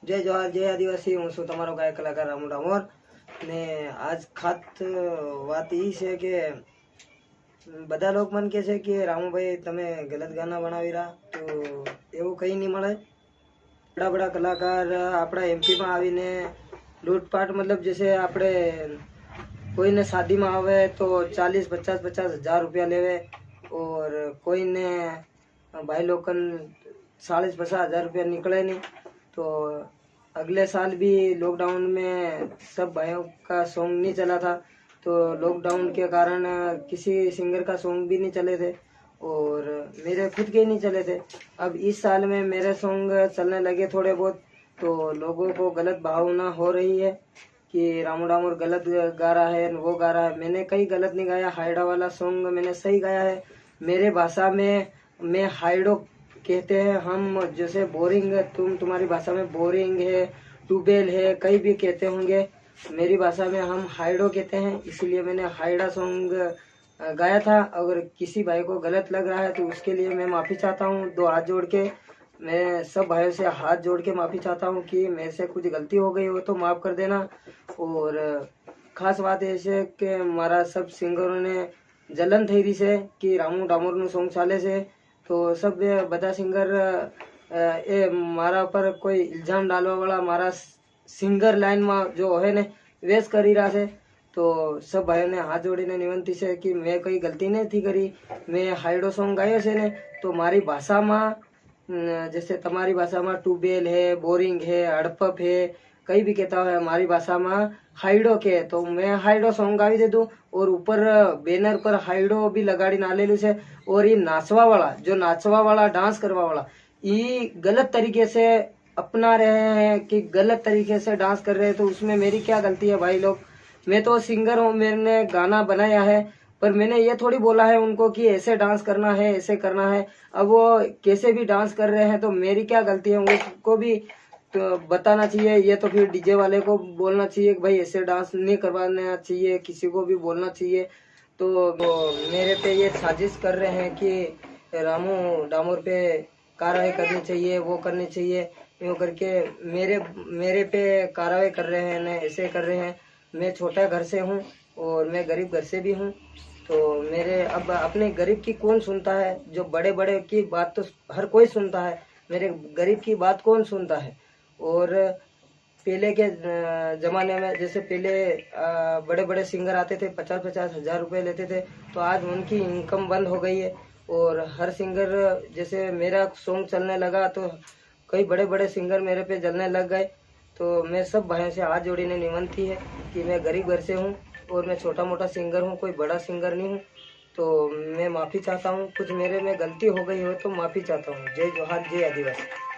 जय जोहार जय आदिवासी। हूँ छू तमारो गायक कलाकार रामू डामोर ने आज खात बात ई है कि बधा लोग मन कहे छे कि रामू भाई तमे गलत गाना बनावी रहा, तो एवं कई नहीं मळे। बड़ा बड़ा कलाकार अपना एमपी में आवीने लूटपाट, मतलब जैसे आपणे कोई ने शादी में आवे तो 40-50 हजार रुपया लेवे, और कोई ने भाई लोगन 40-50 हजार रुपया निकले नहीं। तो अगले साल भी लॉकडाउन में सब भाइयों का सॉन्ग नहीं चला था, तो लॉकडाउन के कारण किसी सिंगर का सॉन्ग भी नहीं चले थे और मेरे खुद के नहीं चले थे। अब इस साल में मेरे सॉन्ग चलने लगे थोड़े बहुत, तो लोगों को गलत भावना हो रही है कि रामू डामोर गलत गा रहा है, वो गा रहा है। मैंने कहीं गलत नहीं गाया, हाइडा वाला सॉन्ग मैंने सही गाया है। मेरे भाषा में मैं हाइडो कहते हैं हम, जैसे बोरिंग तुम्हारी भाषा में बोरिंग है, ट्यूबवेल है, कहीं भी कहते होंगे, मेरी भाषा में हम हाइडो कहते हैं, इसलिए मैंने हाइडा सॉन्ग गाया था। अगर किसी भाई को गलत लग रहा है तो उसके लिए मैं माफ़ी चाहता हूँ। दो हाथ जोड़ के मैं सब भाइयों से हाथ जोड़ के माफ़ी चाहता हूँ कि मेरे से कुछ गलती हो गई हो तो माफ़ कर देना। और खास बात ऐसे कि मारा सब सिंगरों ने जलन थी रही से कि रामू डामोर नु सॉन्ग चाले से, तो सब बधा सिंगर ए मारा पर कोई इल्जाम डालवा वाला मारा सिंगर लाइन में जो है ने वेस करी रहा है। तो सब भाइयों ने हाथ जोड़ीने विनंती है कि मैं कोई गलती नहीं थी करी, मैं हाइडो सॉन्ग गायो से ने, तो मारी भाषा में जैसे तुम्हारी भाषा में ट्यूबवेल है, बोरिंग है, हड़पप है, कहीं भी कहता है, हमारी भाषा में हाइडो के, तो मैं हाइडो सॉन्ग गावी दे दूं। और ऊपर बैनर पर हाइडो भी लगाड़ी ना ले लू से। और ये नाचवा वाला, जो नाचवा वाला डांस करवा वाला, ये गलत तरीके से अपना रहे हैं कि गलत तरीके से डांस कर रहे हैं, तो उसमें मेरी क्या गलती है भाई लोग? मैं तो सिंगर हूँ, मैंने गाना बनाया है, पर मैंने ये थोड़ी बोला है उनको कि ऐसे डांस करना है, ऐसे करना है। अब वो कैसे भी डांस कर रहे हैं तो मेरी क्या गलती है, उसको भी तो बताना चाहिए। ये तो फिर डीजे वाले को बोलना चाहिए कि भाई ऐसे डांस नहीं करवाना चाहिए, किसी को भी बोलना चाहिए। तो मेरे पे ये साजिश कर रहे हैं कि रामू डामोर पे कार्रवाई करनी चाहिए, वो करनी चाहिए, यूँ करके मेरे पे कार्रवाई कर रहे हैं, न ऐसे कर रहे हैं। मैं छोटा घर से हूँ और मैं गरीब घर से भी हूँ, तो मेरे अब अपने गरीब की कौन सुनता है? जो बड़े बड़े की बात तो हर कोई सुनता है, मेरे गरीब की बात कौन सुनता है? और पहले के जमाने में जैसे पहले बड़े बड़े सिंगर आते थे, 50-50 हजार रुपये लेते थे, तो आज उनकी इनकम बंद हो गई है। और हर सिंगर, जैसे मेरा सॉन्ग चलने लगा तो कई बड़े बड़े सिंगर मेरे पे जलने लग गए। तो मैं सब भाइयों से हाथ जोड़ीने विनंती है कि मैं गरीब घर से हूँ और मैं छोटा मोटा सिंगर हूँ, कोई बड़ा सिंगर नहीं हूँ। तो मैं माफ़ी चाहता हूँ, कुछ मेरे में गलती हो गई हो तो माफ़ी चाहता हूँ। जय जोहार जय आदिवासी।